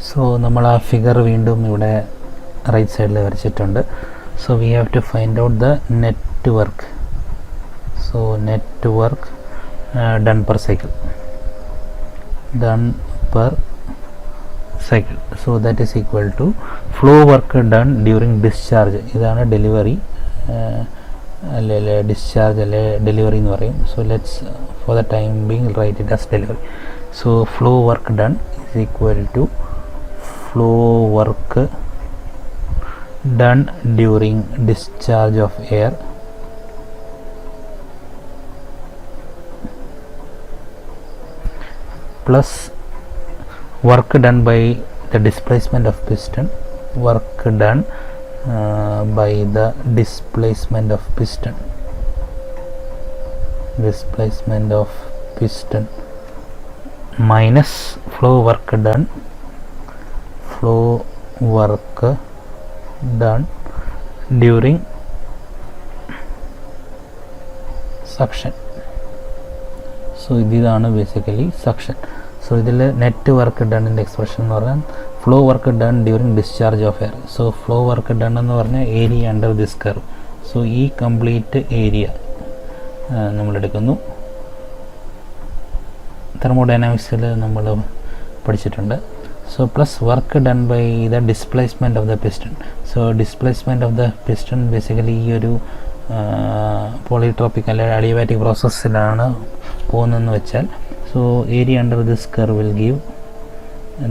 So നമ്മൾ ആ figure വീണ്ടും ഇവിടെ റൈറ്റ് സൈഡിൽ വരച്ചിട്ടുണ്ട്. So we have to find out the net work. So net work done per cycle, so that is equal to flow work done during discharge. ഇതാണ് delivery അല്ലെ discharge അല്ലെ delivery എന്ന് പറയും. So let's for the time being write it as delivery. So flow work done is equal to flow work done during discharge of air plus work done by the displacement of piston, work done by the displacement of piston minus flow work done during suction. So ഇതാണ് basically suction. So ഇതിൽ net work ഡണ്ണിൻ്റെ expression എന്ന് പറഞ്ഞാൽ flow work done during discharge of air. So flow work done എന്ന് പറഞ്ഞാൽ area under this curve. So ഈ complete area നമ്മളെടുക്കുന്നു. തെർമോഡൈനാമിക്സിൽ നമ്മൾ പഠിച്ചിട്ടുണ്ട്. So plus work done by the displacement of the piston. So displacement of the piston basically ഈ ഒരു polytropic അല്ലെങ്കിൽ അഡിയബാറ്റിക് പ്രോസസ്സിലാണ് പോകുന്നതെന്ന് വെച്ചാൽ, so area under this curve will give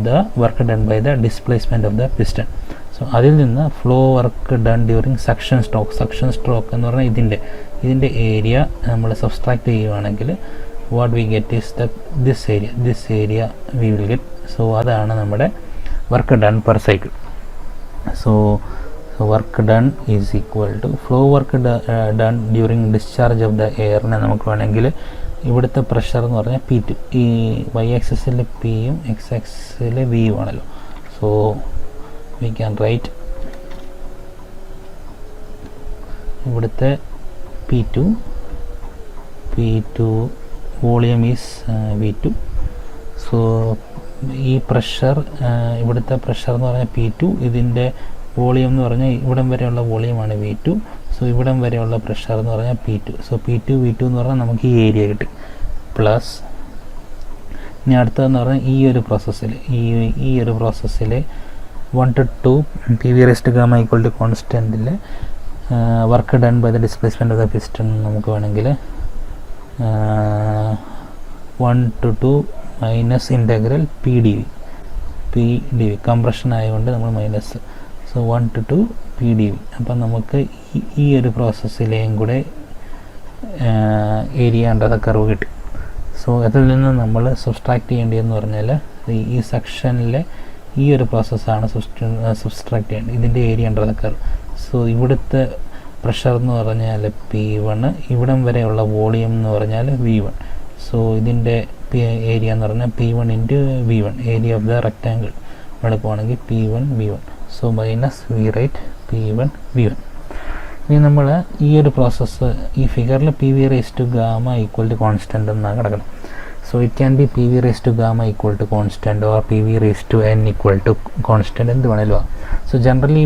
the work done by the displacement of the piston. So അതിൽ നിന്ന് flow work done during suction stroke എന്ന് പറഞ്ഞാൽ ഇതിൻ്റെ ഏരിയ നമ്മൾ സബ്സ്ട്രാക്ട് ചെയ്യുകയാണെങ്കിൽ what we get is this area we will get. So അതാണ് നമ്മുടെ work done per cycle. So work done is equal to flow work done during discharge of the എയറിനെ നമുക്ക് വേണമെങ്കിൽ ഇവിടുത്തെ പ്രഷർ എന്ന് പറഞ്ഞാൽ P2, ഈ വൈ ആക്സിസിൽ പിയും എക്സ് ആക്സിസിൽ വിയും ആണല്ലോ. സോ വി ക്യാൻ റൈറ്റ് ഇവിടുത്തെ P2 volume is V2. So ഈ പ്രഷർ ഇവിടുത്തെ പ്രഷർ എന്ന് പറഞ്ഞാൽ P2, ഇതിൻ്റെ വോളിയം എന്ന് പറഞ്ഞാൽ ഇവിടം വരെയുള്ള വോളിയമാണ് V2. സോ ഇവിടം വരെയുള്ള പ്രഷർ എന്ന് പറഞ്ഞാൽ P2. സോ P2 V2 എന്ന് പറഞ്ഞാൽ നമുക്ക് ഈ ഏരിയ കിട്ടി. പ്ലസ് ഇനി അടുത്തതെന്ന് പറഞ്ഞാൽ ഈ ഒരു പ്രോസസ്സിൽ 1 to 2 PV raised to gamma equal to കോൺസ്റ്റൻറ്റിൽ work done by the displacement of the piston നമുക്ക് വേണമെങ്കിൽ 1 to 2 minus integral PdV compression ആയതുകൊണ്ട് നമ്മൾ മൈനസ്. So 1 to 2 PdV. അപ്പം നമുക്ക് ഈ ഒരു പ്രോസസ്സിലെയും കൂടെ ഏരിയ അണ്ടർ ദ കർവ് കിട്ടി. സോ അതിൽ നിന്ന് നമ്മൾ സബ്സ്ട്രാക്ട് ചെയ്യേണ്ടതെന്ന് പറഞ്ഞാൽ ഈ സെക്ഷനിലെ ഈ ഒരു പ്രോസസ്സാണ് സബ്സ്ട്രാക്ട് ചെയ്യേണ്ടത്, ഇതിൻ്റെ area under the curve. So ഇവിടുത്തെ പ്രഷർ എന്ന് പറഞ്ഞാൽ P1, ഇവിടം വരെയുള്ള വോളിയം എന്ന് പറഞ്ഞാൽ V1. സോ ഇതിൻ്റെ ഏരിയ എന്ന് പറഞ്ഞാൽ P1 into V1, area of the rectangle എടുക്കുവാണെങ്കിൽ P1 V1. So minus we write P1 V1. ഇനി നമ്മൾ ഈ ഒരു പ്രോസസ്സ് ഈ ഫിഗറിൽ PV raised to gamma equal to constant എന്നാണ് കിടക്കുന്നത്. So it can be PV raised to gamma equal to constant or PV raised to n equal to constant, എന്ത് വേണേലും ആവാം. സോ ജനറലി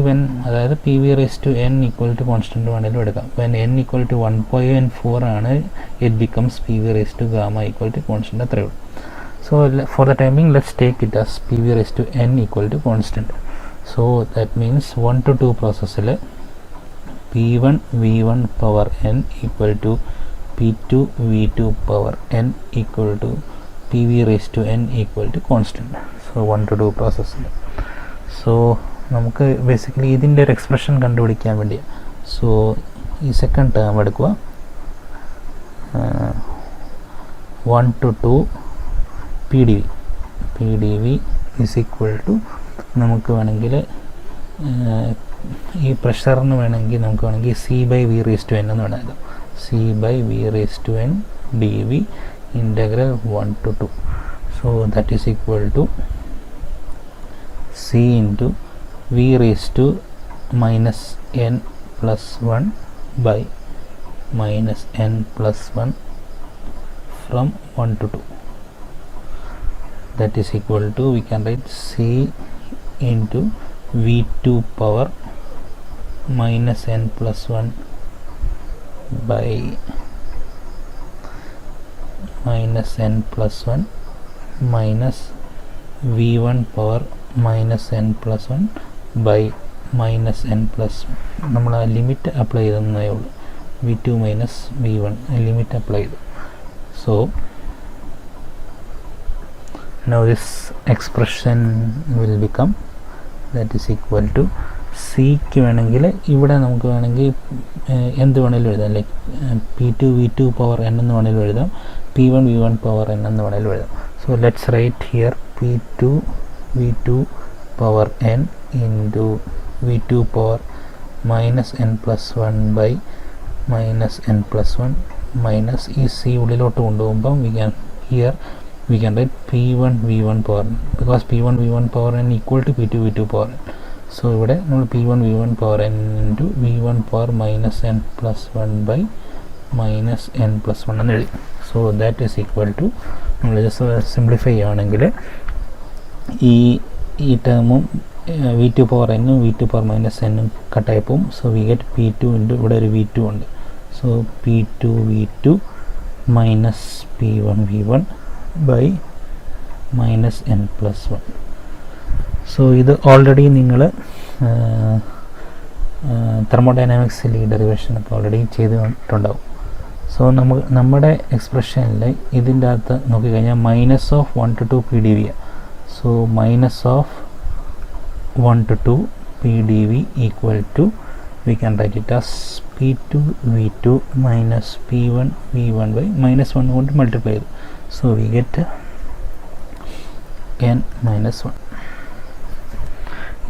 അതായത് PV raised to n equal to constant വേണേലും എടുക്കാം. when n equal to 1.4 ആണ് it becomes PV raised to gamma equal to constant. അത്രയേ ഉള്ളൂ. So for the timing let's take it as PV raised to n equal to constant. So that means 1 to 2 പ്രോസസ്സിൽ P1 V1 power n equal to P2 V2 power n equal to PV raised to n equal to constant. So 1 to 2 പ്രോസസ്സിൽ. So നമുക്ക് basically ഇതിൻ്റെ ഒരു expression കണ്ടുപിടിക്കാൻ വേണ്ടിയാണ്. So ഈ second term എടുക്കുക, 1 to 2 PdV is equal to നമുക്ക് വേണമെങ്കിൽ ഈ പ്രഷറിന് വേണമെങ്കിൽ നമുക്ക് വേണമെങ്കിൽ C/V raised to n എന്ന് വേണമെങ്കിൽ C/V raised to n dV integral 1 to 2. So that is equal to C into V raised to minus n plus 1 by minus n plus 1 from 1 to 2. That is equal to, we can write C into v2 power minus n plus 1 by minus n plus 1 minus v1 power minus n plus 1 by minus n plus 1. നമ്മൾ ആ limit apply ചെയ്തേ ഉള്ളൂ. v2 minus v1 limit apply ചെയ്തു. So now this expression will become that is equal to സിക്ക് വേണമെങ്കിൽ ഇവിടെ നമുക്ക് വേണമെങ്കിൽ എന്ത് വേണമെങ്കിലും എഴുതാം. Like p2 v2 power n എന്ന് വേണമെങ്കിലും എഴുതാം, p1 v1 പവർ n എന്ന് വേണമെങ്കിലും എഴുതാം. So let's write here p2 v2 power n into v2 power minus n plus 1 by minus n plus 1 minus ഈ സി ഉള്ളിലോട്ട് കൊണ്ടുപോകുമ്പം we can write p1 v1 power n because p1 v1 power n equal to p2 v2 power n. So ഇവിടെ നമ്മൾ p1 v1 power n into v1 power minus n plus 1 by minus n plus 1 എന്ന് എഴുതി. So that is equal to നമ്മൾ just simplify ചെയ്യുകയാണെങ്കിൽ ഈ ടേമും v2 power n ഉം v2 power minus n ഉം കട്ടായി പോകും. So we get p2 into ഇവിടെ ഒരു v2 ഉണ്ട്. So p2 v2 minus p1 v1 by minus n plus 1. So ഇത് ഓൾറെഡി നിങ്ങൾ തെർമോഡൈനാമിക്സിൽ ഈ ഡെറിവേഷനൊക്കെ ഓൾറെഡി ചെയ്തിട്ടുണ്ടാവും. സോ നമ്മുടെ എക്സ്പ്രഷനിൽ ഇതിൻ്റെ അകത്ത് നോക്കിക്കഴിഞ്ഞാൽ minus of 1 to 2 P D V. So minus of 1 to 2 P D V equal to we can write it as p2 v2 minus p1 v1 by minus 1 കൊണ്ട് മൾട്ടിപ്ലൈ ചെയ്തു. So we get n minus 1.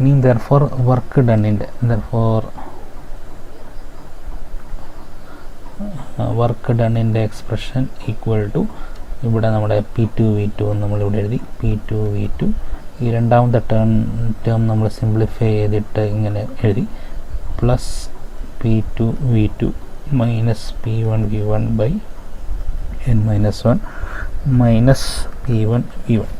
Mean therefore work done in the expression equal to ഇവിടെ നമ്മുടെ p2 v2 നമ്മളിവിടെ എഴുതി p2 v2. ഈ രണ്ടാമത്തെ term നമ്മൾ simplify ചെയ്തിട്ട് ഇങ്ങനെ എഴുതി plus p2 v2 minus p1 v1 by n minus 1 minus p1 v1.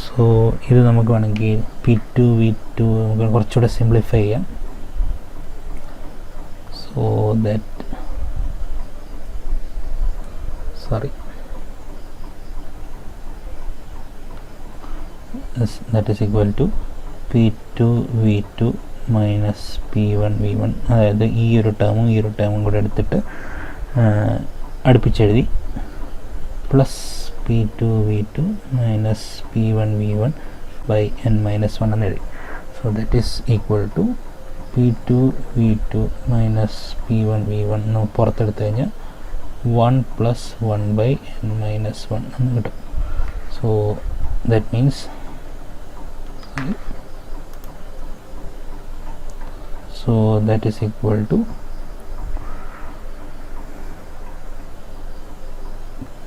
So ഇത് നമുക്ക് വേണമെങ്കിൽ p2 v2 നമുക്ക് കുറച്ചുകൂടെ സിംപ്ലിഫൈ ചെയ്യാം. So that is equal to p2 v2 minus p1 v1. അതായത് ഈ ഒരു ടേമും കൂടെ എടുത്തിട്ട് അടുപ്പിച്ചെഴുതി plus p2 v2 minus p1 v1 by n minus 1 എന്ന് എഴുതി. So that is equal to p2 v2 minus p1 v1 നമ്മൾ പുറത്തെടുത്ത് കഴിഞ്ഞാൽ 1 പ്ലസ് 1 ബൈ n മൈനസ് 1 എന്ന് കിട്ടും. So that means that is equal to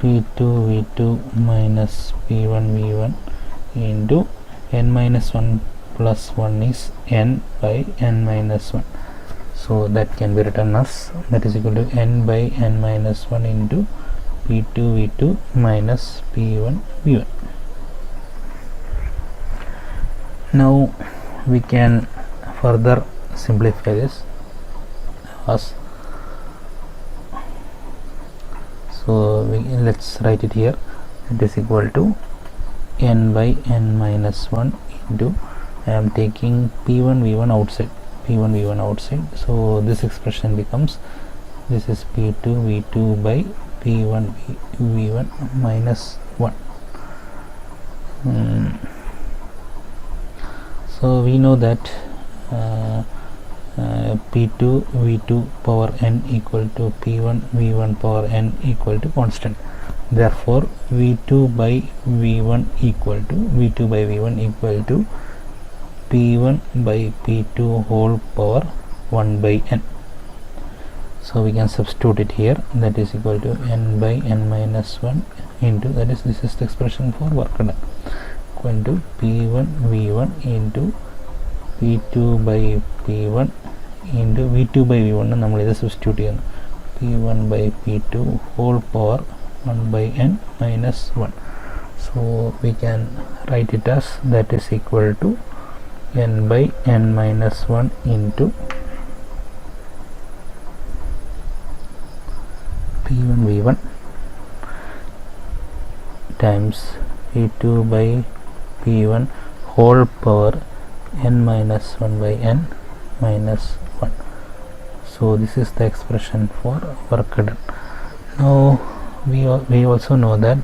p2 v2 minus p1 v1 into n minus 1 plus 1 is n by n minus 1. So that can be written as that is equal to n by n minus 1 into p2 v2 minus p1 v1. Now we can further simplify this as let's write it here. It is equal to n by n minus 1 into I am taking p1 v1 outside. So this expression becomes this is p2 v2 by p1 v1 minus 1. So we know that p2 v2 power n equal to p1 v1 power n equal to constant. Therefore v2 by v1 equal to p1 by p2 whole power 1 by n. So we can substitute it here. That is equal to n by n minus 1 into this is the expression for work done equal to p1 v1 into p2 by p1 into v2 by v1 നമ്മൾ ഇത് substitute ചെയ്യുന്നു p1 by p2 whole power 1 by n minus 1. So we can write it as that is equal to n by n minus 1 into P1 V1 times P2 by P1 whole power n minus 1 by n minus 1. So this is the expression for work done. Now we also know that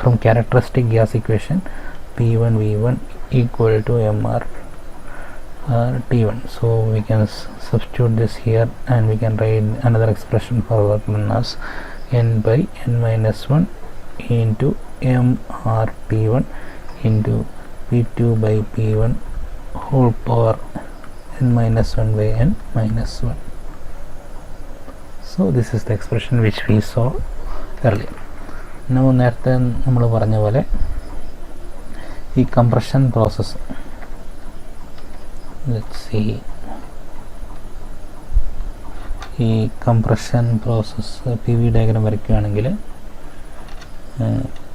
from characteristic gas equation P1 V1 equal to mR T1. So we can substitute this here and we can write another expression for work done as n by n minus 1 into mR T1 into P2 by P1 whole power n minus 1 by n minus 1. So this is the expression which we saw earlier. Now നേരത്തെ നമ്മൾ പറഞ്ഞ പോലെ ഈ compression process, ഈ compression process P V diagram വരയ്ക്കുകയാണെങ്കിൽ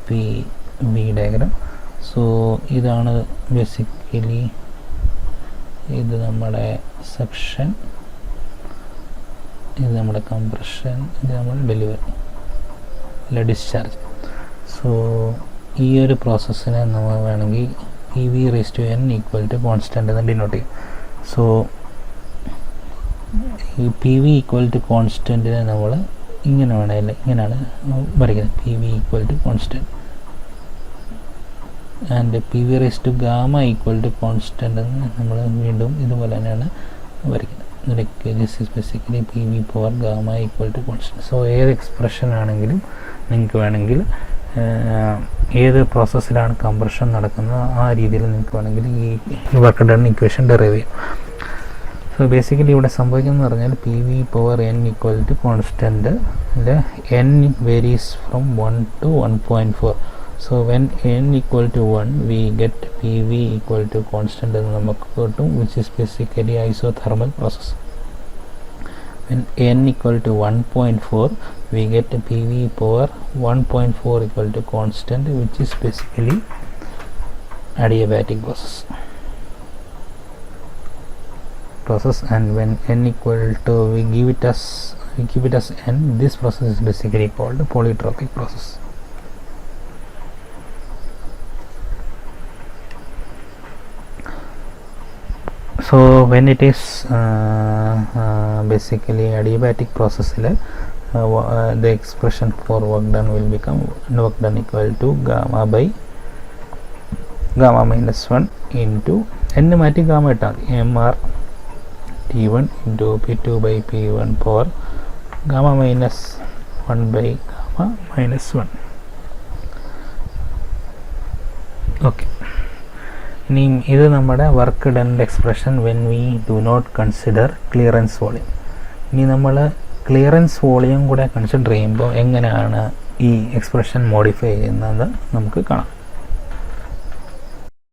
P V diagram. So ഇതാണ് basically, ഇത് നമ്മുടെ സെക്ഷൻ, ഇത് നമ്മുടെ കംപ്രഷൻ, ഇത് നമ്മൾ ഡെലിവറി അല്ല ഡിസ്ചാർജ്. സോ ഈ ഒരു പ്രോസസ്സിനെ നമ്മൾ വേണമെങ്കിൽ P V raise to N equal to constant എന്ന് ഡിനോട്ട് ചെയ്യും. സോ ഈ പി വി ഈക്വൽ ടു കോൺസ്റ്റൻറ്റിനെ നമ്മൾ ഇങ്ങനെ വേണമല്ലേ, ഇങ്ങനെയാണ് വരയ്ക്കുന്നത്, P V equal to constant and P V raise to gamma equal to constant എന്ന് നമ്മൾ വീണ്ടും ഇതുപോലെ തന്നെയാണ് വരയ്ക്കുന്നത്. Like this is basically P V power gamma equal to constant. So ഏത് എക്സ്പ്രഷൻ ആണെങ്കിലും നിങ്ങൾക്ക് വേണമെങ്കിൽ ഏത് പ്രോസസ്സിലാണ് കംപ്രഷൻ നടക്കുന്നത് ആ രീതിയിൽ നിങ്ങൾക്ക് വേണമെങ്കിൽ ഈ വർക്ക് ഡൺ ഇക്വേഷൻ ഡെറൈവ് ചെയ്യും. സോ ബേസിക്കലി ഇവിടെ സംഭവിക്കുന്നത് പറഞ്ഞാൽ P V power N equal to constant, N varies from 1 to 1.4. So when n equal to 1 we get PV equal to constant എന്ന് നമുക്ക് കിട്ടും, which is basically isothermal process. When n equal to 1.4 we get PV power 1.4 equal to constant, which is basically adiabatic process. And when n equal to we give it as n, this process is basically called polytropic process. So when it is basically adiabatic process, the expression for work done will become work done equal to gamma by gamma minus 1 into n മാറ്റി gamma ഇട്ടാൽ mR T1 into P2 by P1 power gamma minus 1 by gamma minus 1. Okay. ഇനി ഇത് നമ്മുടെ work done expression when we do not consider clearance volume. ഇനി നമ്മൾ clearance volume കൂടെ consider ചെയ്യുമ്പോൾ എങ്ങനെയാണ് ഈ എക്സ്പ്രഷൻ മോഡിഫൈ ചെയ്യുന്നത് നമുക്ക് കാണാം.